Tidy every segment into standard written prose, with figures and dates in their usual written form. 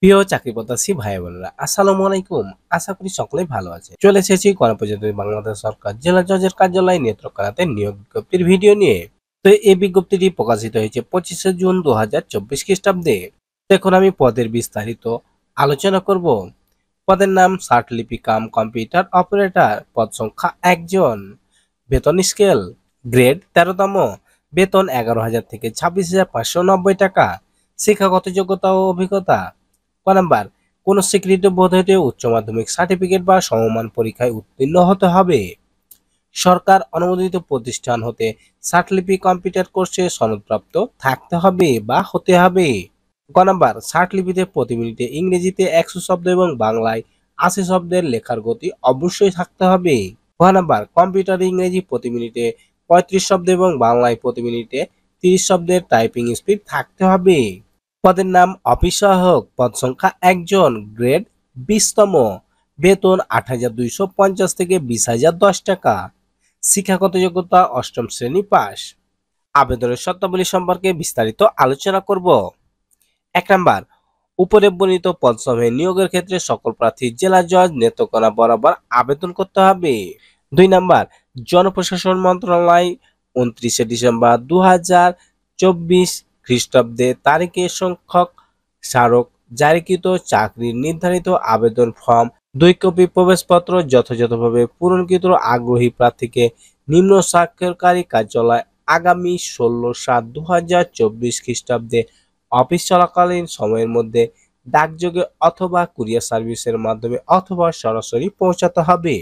প্রিয় চাকরি প্রত্যাশী ভাই বোনেরা, আসসালামু আলাইকুম। আশা করি সকলেই ভালো আছে। চলে এসেছি গণপ্রজাতন্ত্রী বাংলাদেশ সরকার জেলা জজের কার্যালয় নেত্রকোনাতে নিয়োগ বিজ্ঞপ্তির ভিডিও নিয়ে। তো এই বিজ্ঞপ্তিটি প্রকাশিত হয়েছে 25শে জুন 2024 খ্রিস্টাব্দে। এখন আমি পদের বিস্তারিত আলোচনা করব। পদের নাম ষাট লিপি কাম কম্পিউটার অপারেটর, পদ সংখ্যা 1 জন, বেতন স্কেল গ্রেড 13তম, বেতন 11,000 থেকে 26,590 টাকা, শিক্ষাগত যোগ্যতা ও অভিজ্ঞতা। ক নাম্বার, কোন স্বীকৃত বোর্ড হতে উচ্চ মাধ্যমিক সার্টিফিকেট বা সমমান পরীক্ষায় উত্তীর্ণ হতে হবে। সরকার অনুমোদিত প্রতিষ্ঠান হতে ষাটলিপি কম্পিউটার কোর্সে সনদপ্রাপ্ত থাকতে হবে বা হতে হবে। গ নাম্বার, ষাটলিপিতে প্রতি মিনিটে ইংরেজিতে 100 শব্দ এবং বাংলায় 80 শব্দের লেখার গতি অবশ্যই থাকতে হবে। গ নাম্বার, কম্পিউটারে ইংরেজি প্রতি মিনিটে 35 শব্দ এবং বাংলায় প্রতি মিনিটে 30 শব্দের টাইপিং স্পিড থাকতে হবে। পদের নাম অফিস সহায়ক, পদ সংখ্যা 1 জন, গ্রেড 20তম, বেতন 8,250 থেকে 20,010 টাকা, শিক্ষাগত যোগ্যতা অষ্টম শ্রেণী পাস। আবেদনের শর্তাবলী সম্পর্কে বিস্তারিত আলোচনা করব। 1 নাম্বার, উপরে বর্ণিত পদসমূহে নিয়োগের ক্ষেত্রে সকল প্রার্থী জেলা জজ নেত্রকোনা বরাবর আবেদন করতে হবে। 2 নাম্বার, জনপ্রশাসন মন্ত্রণালয় 29শে ডিসেম্বর 2024 খ্রিস্টাব্দে তারিখে সংখ্যক স্মারক জারিকৃত চাকরির নির্ধারিত আবেদন ফর্ম 2 কপি প্রবেশপত্র যথাযথভাবে পূরণকৃত আগ্রহী প্রার্থীকে নিম্ন স্বাক্ষরকারী কার্যালয় আগামী 16/7/2024 খ্রিস্টাব্দে অফিস চলাকালীন সময়ের মধ্যে ডাকযোগে অথবা কুরিয়ার সার্ভিসের মাধ্যমে অথবা সরাসরি পৌঁছাতে হবে।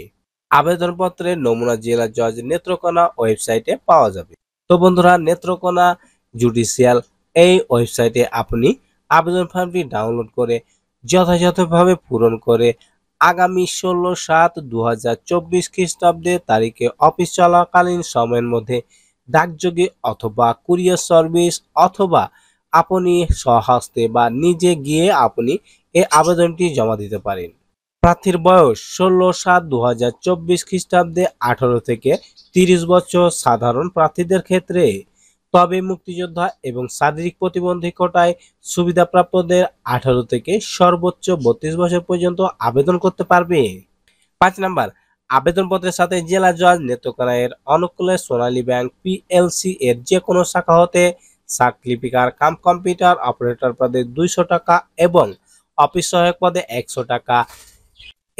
আবেদনপত্রের নমুনা জেলা জজ নেত্রকোনা ওয়েবসাইটে পাওয়া যাবে। তো বন্ধুরা, নেত্রকোনা জুডিশিয়াল এই ওয়েবসাইটে আপনি আবেদন ফর্মটি ডাউনলোড করে যথাযথভাবে পূরণ করে আগামী 16/7/2024 খ্রিস্টাব্দে তারিখে অফিস চলাকালীন সময়ের মধ্যে ডাকযোগে অথবা কুরিয়ার সার্ভিস অথবা আপনি স্বহস্তে বা নিজে গিয়ে আপনি এই আবেদনটি জমা দিতে পারেন। প্রার্থীর বয়স 16/7/2024 খ্রিস্টাব্দে 18 থেকে 30 বছর সাধারণ প্রার্থীদের ক্ষেত্রে, তবে মুক্তিযোদ্ধা এবং শারীরিক প্রতিবন্ধী কোটায় সুবিধাপ্রাপ্তদের 18 থেকে সর্বোচ্চ 32 বছর পর্যন্ত আবেদন করতে পারবে। 5 নাম্বার, আবেদনপত্রের সাথে জেলা জজ নেত্রকোনা এর অনুকূলে সোনালী ব্যাংক পিএলসি এর যে কোনো শাখা হতে ষাটলিপিকার কাম কম্পিউটার অপারেটর পদে 200 টাকা এবং অফিস সহায়ক পদে 100 টাকা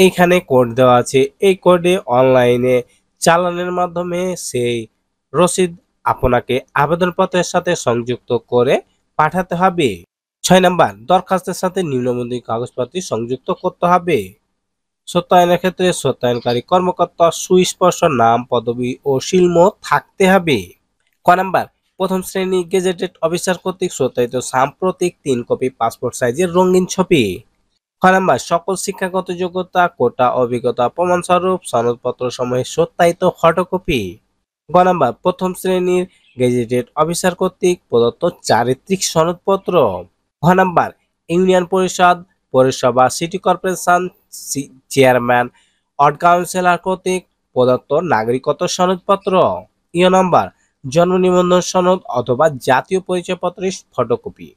এইখানে কোড দেওয়া আছে। এই কোডে অনলাইনে চালানের মাধ্যমে সেই রসিদ আপনাকে আবেদনপত্রের সাথে সংযুক্ত করে পাঠাতে হবে। 6 নাম্বার, দরখাস্তের সাথে নিম্নবর্ণিত কাগজপত্র সংযুক্ত করতে হবে। সত্যায়নের ক্ষেত্রে সত্যায়নকারী কর্মকর্তা সুস্পষ্ট নাম, পদবি ও শিল্ম থাকতে হবে। ক নাম্বার, প্রথম শ্রেণী গেজেটেড অফিসার কর্তৃক সত্যায়িত সাম্প্রতিক 3 কপি পাসপোর্ট সাইজের রঙিন ছবি। খ নাম্বার, সকল শিক্ষাগত যোগ্যতা, কোটা, অভিজ্ঞতা প্রমাণস্বরূপ সনদপত্র সমূহের সত্যায়িত ফটোকপি। গ নাম্বার, প্রথম শ্রেণীর গেজেটেড অফিসার কর্তৃক প্রদত্ত চারিত্রিক সনদপত্র। ঘ নাম্বার, ইউনিয়ন পরিষদ, পৌরসভা, city corporation chairman, ward councillor কর্তৃক প্রদত্ত নাগরিকত্ব সনদপত্র। ই নাম্বার, জন্ম নিবন্ধন সনদ অথবা জাতীয় পরিচয়পত্রের ফটোকপি।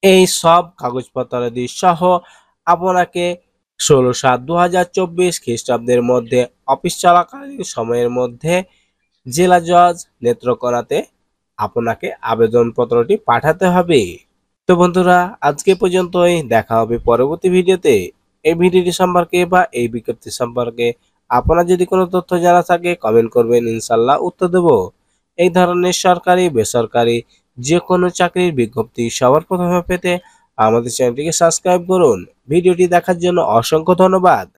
এই সব কাগজপত্রাদি সহ আপনাকে 16/7/2024 খ্রিস্টাব্দের মধ্যে অফিস চলাকালীন সময়ের মধ্যে জেলা জজ নেত্রকোনাতে আপনাকে আবেদনপত্রটি পাঠাতে হবে। তো বন্ধুরা, আজকে পর্যন্তই, দেখা হবে পরবর্তী ভিডিওতে। এই ভিডিওটি সম্পর্কে বা এই বিজ্ঞপ্তি সম্পর্কে আপনার যদি কোনো তথ্য জানা থাকে কমেন্ট করবেন, ইনশাল্লাহ উত্তর দেব। এই ধরনের সরকারি বেসরকারি যে কোনো চাকরির বিজ্ঞপ্তি সবার প্রথমে পেতে আমাদের চ্যানেলটিকে সাবস্ক্রাইব করুন। ভিডিওটি দেখার জন্য অসংখ্য ধন্যবাদ।